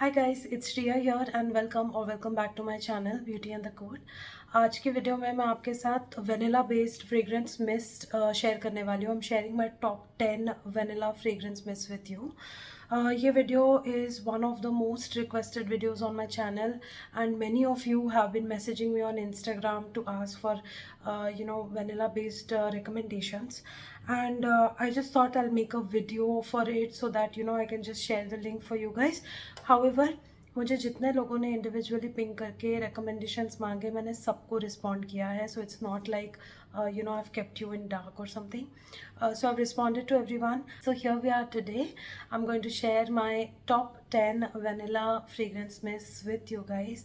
Hi guys, it's Riya here and welcome back to my channel beauty and the code. आज की video में मैं आपके साथ vanilla based fragrance mist share करने वाली हूँ। I am sharing my top 10 vanilla fragrance mist with you. ये video is one of the most requested videos on my channel and many of you have been messaging me on Instagram to ask for vanilla based recommendations, and I just thought I'll make a video for it so that I can just share the link for you guys. However, मुझे जितने लोगों ने individually ping करके recommendations मांगे मैंने सबको respond किया है. So it's not like I have kept you in dark और something. So I've responded to everyone. So here we are today. I'm going to share my top 10 vanilla fragrance mists with you guys.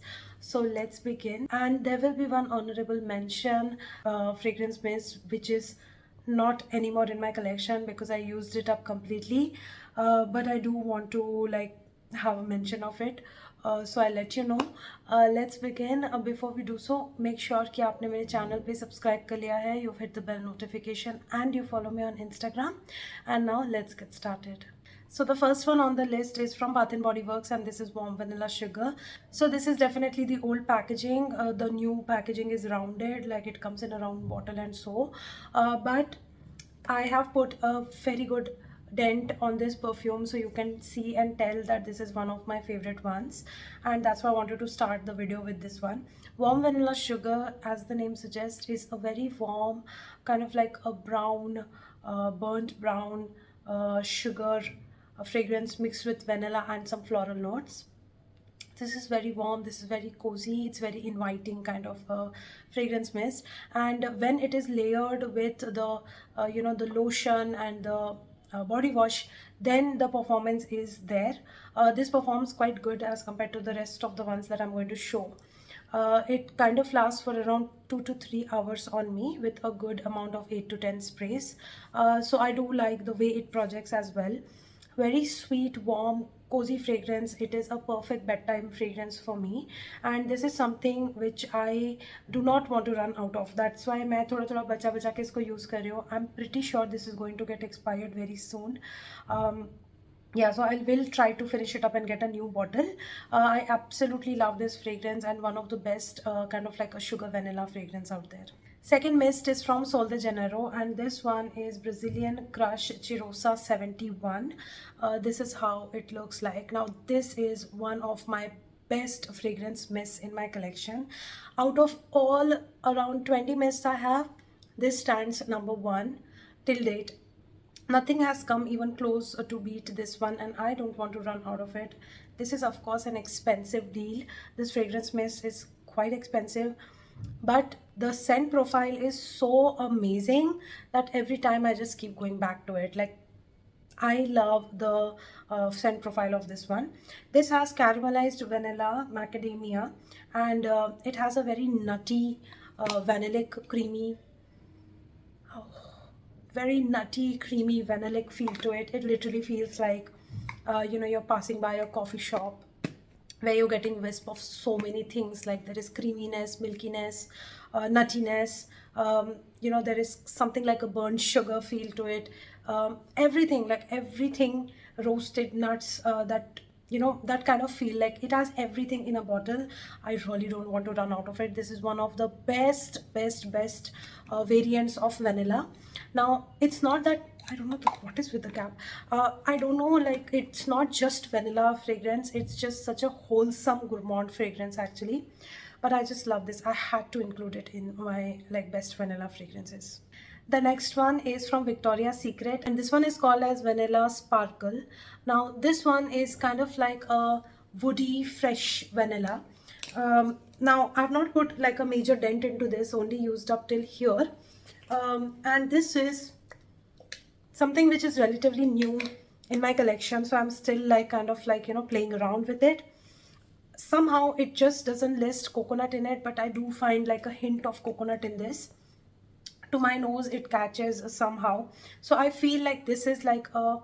So let's begin. And there will be one honorable mention fragrance mist which is not anymore in my collection because I used it up completely. But I do want to have a mention of it. So I'll let you know. Let's begin. Before we do so, make sure कि आपने मेरे channel पे subscribe कर लिया है. You've hit the bell notification and you follow me on Instagram. And now let's get started. So the first one on the list is from Bath & Body Works, and this is Warm Vanilla Sugar. So this is definitely the old packaging. The new packaging is rounded, like it comes in a round bottle and so. But I have put a very good dent on this perfume, so you can see and tell that this is one of my favorite ones, and that's why I wanted to start the video with this one. Warm Vanilla Sugar, as the name suggests, is a very warm, kind of like a brown, burnt brown sugar fragrance mixed with vanilla and some floral notes. This is very warm, this is very cozy, it's very inviting kind of fragrance mist, and when it is layered with the the lotion and the body wash, then the performance is there. This performs quite good as compared to the rest of the ones that I'm going to show. It kind of lasts for around 2 to 3 hours on me with a good amount of 8 to 10 sprays. So I do like the way it projects as well. Very sweet, warm, cozy fragrance. It is a perfect bedtime fragrance for me, and this is something which I do not want to run out of. That's why मैं थोड़ा थोड़ा बचा के इसको use कर रही हूँ. I'm pretty sure this is going to get expired very soon. Yeah, so I will try to finish it up and get a new bottle. I absolutely love this fragrance, and one of the best kind of like a sugar vanilla fragrance out there. Second mist is from Sol de Janeiro, and this one is Brazilian Crush Chirosa 71. This is how it looks like. Now this is one of my best fragrance mists in my collection. Out of all around 20 mists I have, this stands number one till date. Nothing has come even close to beat this one, and I don't want to run out of it. This is of course an expensive deal. This fragrance mist is quite expensive, but the scent profile is so amazing that every time I just keep going back to it. Like, I love the scent profile of this one. This has caramelized vanilla, macadamia, and it has a very nutty, vanillic, creamy, very nutty, creamy, vanillic feel to it. It literally feels like you're passing by a coffee shop where you're getting wisp of so many things. Like, there is creaminess, milkiness, nuttiness, there is something like a burnt sugar feel to it. Everything roasted nuts, that kind of feel. Like, it has everything in a bottle. I really don't want to run out of it. This is one of the best variants of vanilla. Now, it's not that I don't know what is with the cap. I don't know, like, it's not just vanilla fragrance, it's just such a wholesome gourmand fragrance actually. But I just love this. I had to include it in my best vanilla fragrances. The next one is from Victoria's Secret, and this one is called as Vanilla Sparkle. Now this one is kind of like a woody, fresh vanilla. Now I've not put like a major dent into this, only used up till here. And this is something which is relatively new in my collection, so I'm still playing around with it. Somehow it just doesn't list coconut in it, but I do find like a hint of coconut in this. To my nose it catches somehow, so I feel like this is like a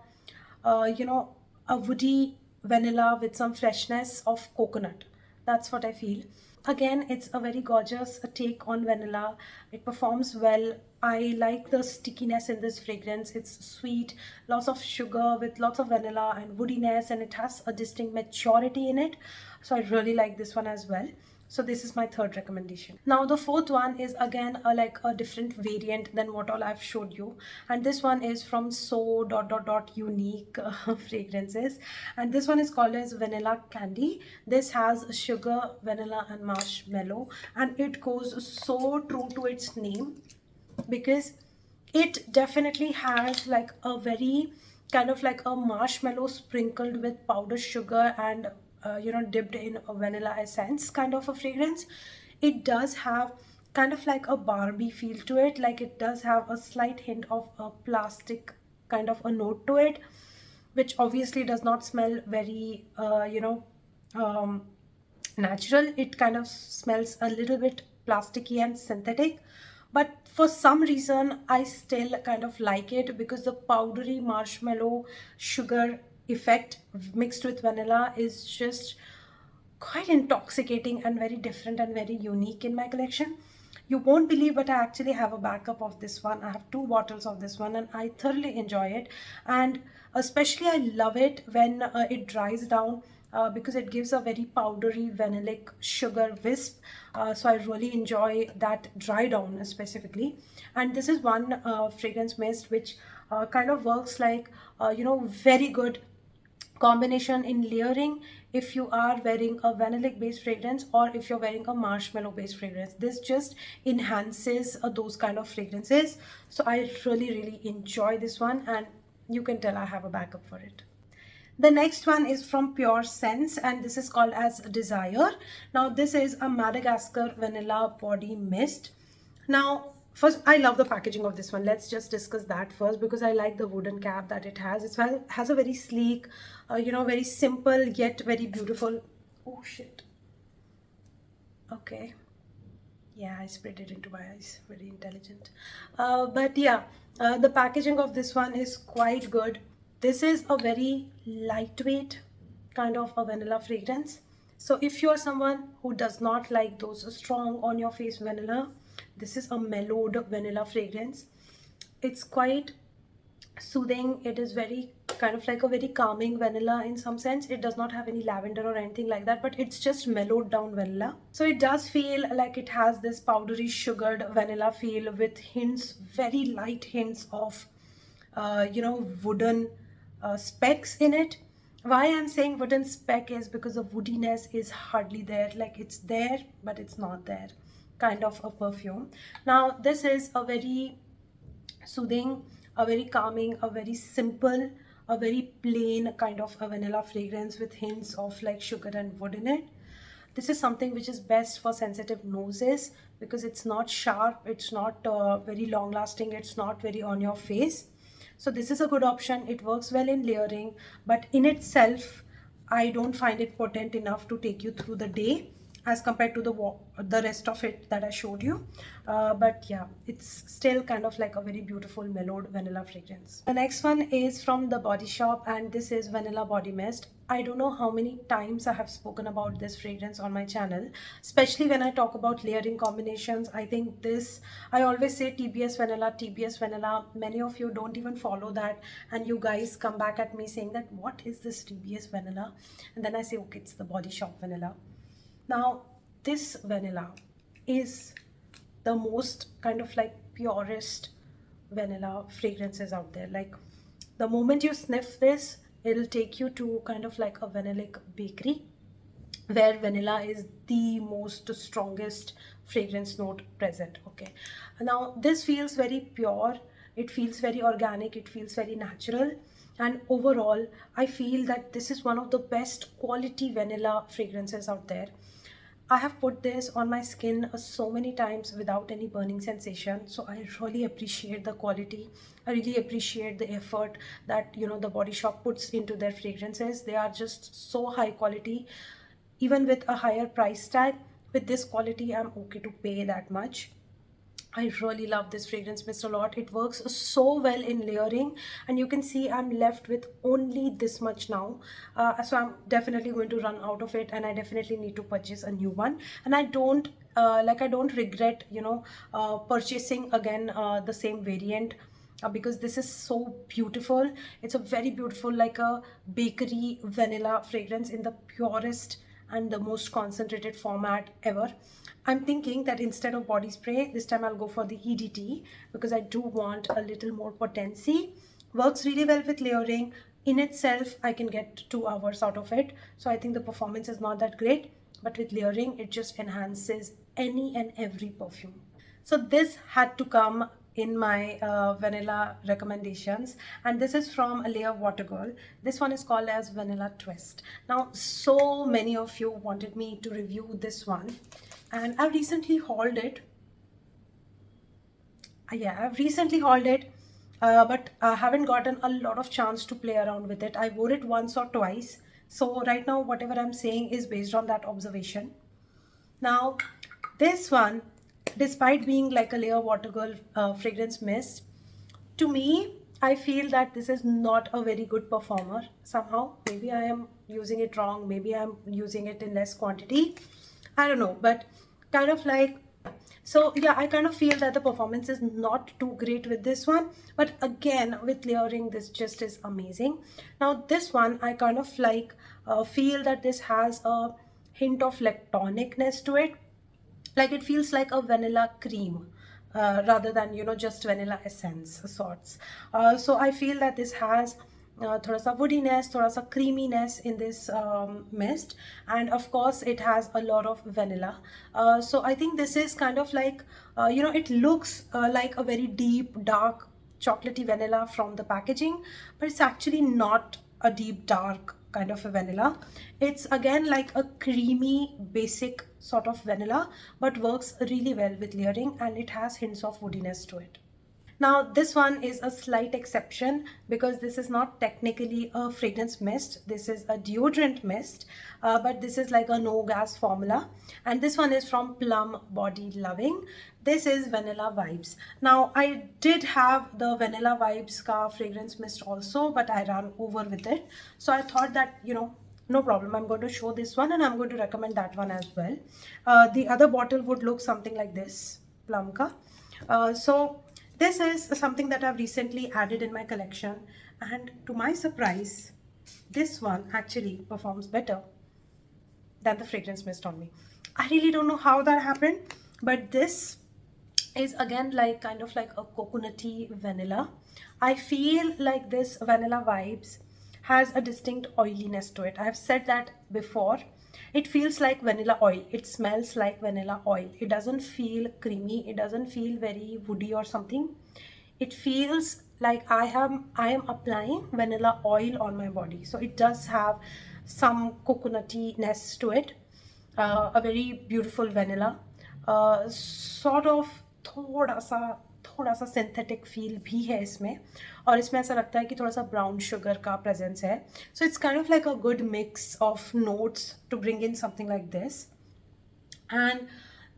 woody vanilla with some freshness of coconut. That's what I feel. Again, it's a very gorgeous take on vanilla. It performs well. I like the stickiness in this fragrance. It's sweet, lots of sugar with lots of vanilla and woodiness, and it has a distinct maturity in it. So I really like this one as well. So this is my third recommendation. Now the fourth one is again like a different variant than what all I've showed you, and this one is from so dot dot dot unique fragrances, and this one is called as vanilla candy. This has sugar, vanilla and marshmallow, and it goes so true to its name because it definitely has like a very kind of like a marshmallow sprinkled with powdered sugar and dipped in a vanilla essence kind of a fragrance. It does have kind of like a Barbie feel to it, like it does have a slight hint of a plastic kind of a note to it, which obviously does not smell very natural. It kind of smells a little bit plasticky and synthetic, but for some reason I still kind of like it because the powdery marshmallow sugar effect mixed with vanilla is just quite intoxicating and very different and very unique in my collection. You won't believe, but I actually have a backup of this one. I have 2 bottles of this one and I thoroughly enjoy it, and especially I love it when it dries down because it gives a very powdery vanillic sugar wisp. So I really enjoy that dry down specifically. And this is one fragrance mist which kind of works like very good combination in layering if you are wearing a vanillic based fragrance or if you're wearing a marshmallow based fragrance. This just enhances those kind of fragrances. So I really enjoy this one, and you can tell I have a backup for it. The next one is from Pure Sense, and this is called as Desire. Now this is a Madagascar vanilla body mist. Now first, I love the packaging of this one. Let's just discuss that first because I like the wooden cap that it has. It has a very sleek, very simple yet very beautiful. Oh shit. Okay. Yeah, I sprayed it into my eyes. Very intelligent. But yeah, the packaging of this one is quite good. This is a very lightweight kind of a vanilla fragrance. So if you are someone who does not like those strong on your face vanilla, this is a mellowed vanilla fragrance. It's quite soothing. It is very kind of like a very calming vanilla in some sense. It does not have any lavender or anything like that, but it's just mellowed down vanilla. So it does feel like it has this powdery sugared vanilla feel with hints, very light hints of wooden specks in it. Why I'm saying wooden speck is because the woodiness is hardly there. Like it's there but it's not there kind of a perfume. Now this is a very soothing, a very calming, a very simple, a very plain kind of a vanilla fragrance with hints of like sugar and wood in it. This is something which is best for sensitive noses because it's not sharp, it's not very long lasting, it's not very on your face. So this is a good option. It works well in layering, but in itself I don't find it potent enough to take you through the day as compared to the rest of it that I showed you. But yeah, it's still kind of like a very beautiful mellowed vanilla fragrance. The next one is from The Body Shop, and this is Vanilla Body Mist. I don't know how many times I have spoken about this fragrance on my channel, especially when I talk about layering combinations. I think this, I always say TBS vanilla, TBS vanilla. Many of you don't even follow that, and you guys come back at me saying that what is this TBS vanilla? And then I say, okay, it's The Body Shop vanilla. Now this vanilla is the most kind of like purest vanilla fragrances out there. Like the moment you sniff this, it'll take you to kind of like a vanillic bakery where vanilla is the most strongest fragrance note present. Okay, now this feels very pure, it feels very organic, it feels very natural, and overall I feel that this is one of the best quality vanilla fragrances out there. I have put this on my skin so many times without any burning sensation. So I really appreciate the quality. I really appreciate the effort that the Body Shop puts into their fragrances. They are just so high quality. Even with a higher price tag, with this quality, I'm okay to pay that much. I really love this fragrance mist a lot. It works so well in layering, and you can see I'm left with only this much now. So I'm definitely going to run out of it, and I definitely need to purchase a new one. And I don't I don't regret, purchasing again the same variant. Because this is so beautiful. It's a very beautiful, like a bakery vanilla fragrance in the purest and the most concentrated format ever. I'm thinking that instead of body spray, this time I'll go for the EDT because I do want a little more potency. Works really well with layering. In itself, I can get 2 hours out of it. So I think the performance is not that great, but with layering, it just enhances any and every perfume. So this had to come in my vanilla recommendations, and this is from a layer water girl. This one is called as Vanilla Twist. Now so many of you wanted me to review this one, and I've recently hauled it. I've recently hauled it, but I haven't gotten a lot of chance to play around with it. I wore it once or twice, so right now whatever I'm saying is based on that observation. Now, this one, despite being like a Layer Water Girl fragrance mist, to me, I feel that this is not a very good performer somehow. Maybe I am using it wrong. Maybe I'm using it in less quantity. I don't know, but kind of like, so yeah, I kind of feel that the performance is not too great with this one, but again with layering, this just is amazing. Now this one, I kind of like feel that this has a hint of lactonicness to it. Like it feels like a vanilla cream rather than, just vanilla essence sorts. So I feel that this has thoda sa woodiness, thoda sa creaminess in this mist, and of course it has a lot of vanilla. So I think this is kind of like, it looks like a very deep dark chocolatey vanilla from the packaging, but it's actually not a deep dark kind of a vanilla. It's again like a creamy basic sort of vanilla, but works really well with layering, and it has hints of woodiness to it. Now this one is a slight exception because this is not technically a fragrance mist. This is a deodorant mist, but this is like a no gas formula, and this one is from Plum Body Loving. This is Vanilla Vibes. Now I did have the Vanilla Vibes ka fragrance mist also, but I ran over with it, so I thought that, no problem, I'm going to show this one and I'm going to recommend that one as well. The other bottle would look something like this, Plum ka. So this is something that I've recently added in my collection, and to my surprise, this one actually performs better than the fragrance mist on me. I really don't know how that happened, but this is again like kind of like a coconutty vanilla. I feel like this Vanilla Vibes has a distinct oiliness to it. I have said that before. It feels like vanilla oil. It smells like vanilla oil. It doesn't feel creamy. It doesn't feel very woody or something. It feels like I am applying vanilla oil on my body. So it does have some coconuttiness to it. A very beautiful vanilla. Sort of थोड़ा सा synthetic feel भी है इसमें, और इसमें ऐसा लगता है कि थोड़ा सा ब्राउन शुगर का प्रेजेंस है. So it's kind of like a good mix of notes to bring in something like this, and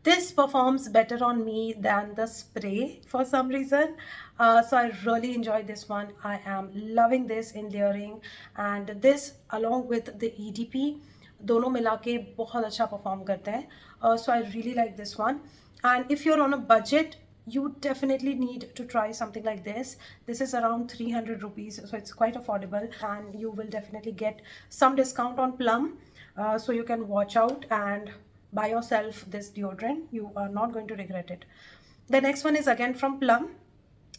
this performs better on me than the spray for some reason. So I really enjoy this one. I am loving this in layering, and this along with the EDP दोनों मिला के बहुत अच्छा perform करते हैं. So I really like this one, and if you're on a budget, you definitely need to try something like this. This is around 300 rupees, so it's quite affordable, and you will definitely get some discount on Plum. So you can watch out and buy yourself this deodorant. You are not going to regret it. The next one is again from Plum.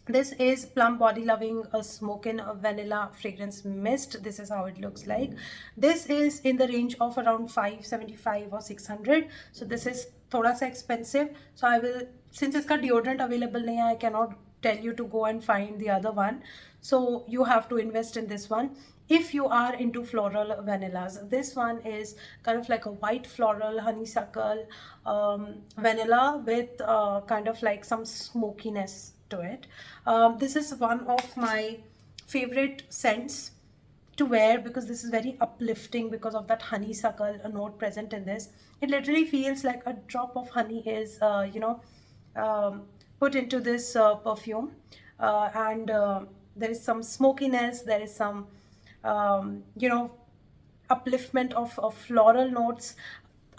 This is Plum Body Loving a Smokin' Vanilla Fragrance Mist. This is how it looks like. This is in the range of around 575 or 600. So this is thoda sa expensive. So I will, since it's got deodorant available nahi, I cannot tell you to go and find the other one. So you have to invest in this one. If you are into floral vanillas, this one is kind of like a white floral honeysuckle vanilla with kind of like some smokiness to it. This is one of my favorite scents to wear because this is very uplifting because of that honeysuckle note present in this. It literally feels like a drop of honey is put into this perfume, and there is some smokiness, there is some upliftment of floral notes,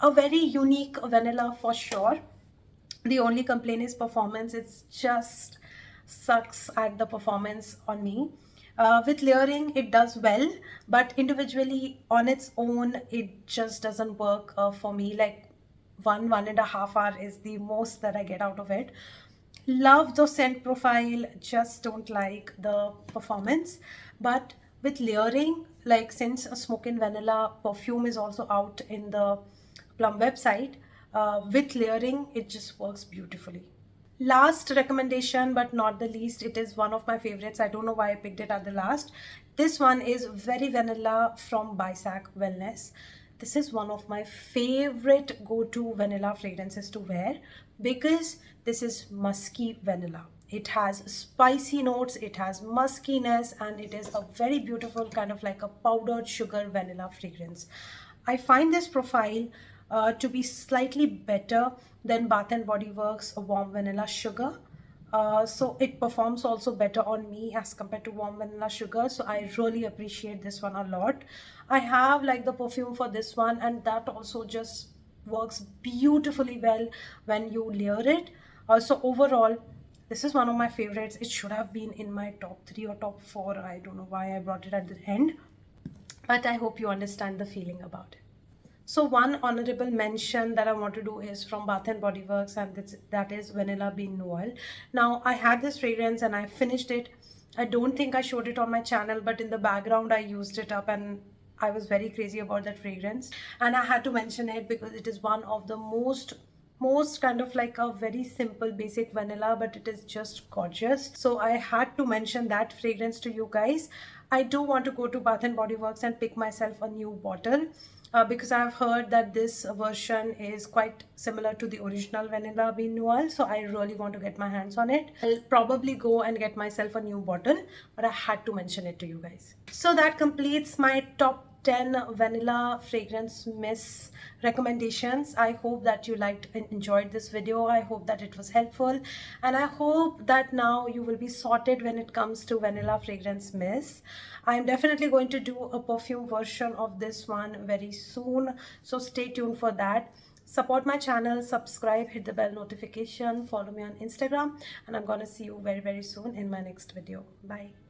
a very unique vanilla for sure. The only complaint is performance. It's just sucks at the performance on me. With layering it does well, but individually on its own it just doesn't work for me. Like 1.5 hour is the most that I get out of it. Love the scent profile, just don't like the performance. But with layering, like since a smoke-in vanilla perfume is also out in the Plum website, with layering it just works beautifully. Last recommendation but not the least, it is one of my favorites. I don't know why I picked it at the last. This one is very vanilla from BAC Wellness. This is one of my favorite go-to vanilla fragrances to wear because this is musky vanilla. It has spicy notes, it has muskiness, and it is a very beautiful kind of like a powdered sugar vanilla fragrance. I find this profile to be slightly better than Bath and Body Works Warm Vanilla Sugar. So it performs also better on me as compared to Warm Vanilla Sugar. So I really appreciate this one a lot. I have like the perfume for this one, and that also just works beautifully well when you layer it. So overall, this is one of my favorites. It should have been in my top 3 or top 4. I don't know why I brought it at the end, but I hope you understand the feeling about it. So one honorable mention that I want to do is from Bath and Body Works, and that is Vanilla Bean Noel. Now I had this fragrance and I finished it. I don't think I showed it on my channel, but in the background I used it up and I was very crazy about that fragrance, and I had to mention it because it is one of the most kind of like a very simple basic vanilla, but it is just gorgeous. So I had to mention that fragrance to you guys. I do want to go to Bath and Body Works and pick myself a new bottle because I've heard that this version is quite similar to the original Vanilla Bean Noel. So I really want to get my hands on it. I'll probably go and get myself a new bottle, but I had to mention it to you guys. So that completes my top 10 vanilla fragrance mist recommendations. I hope that you liked and enjoyed this video. I hope that it was helpful, and I hope that now you will be sorted when it comes to vanilla fragrance mist. I'm definitely going to do a perfume version of this one very soon, so stay tuned for that. Support my channel, subscribe, hit the bell notification, follow me on Instagram, and I'm gonna see you very soon in my next video. Bye.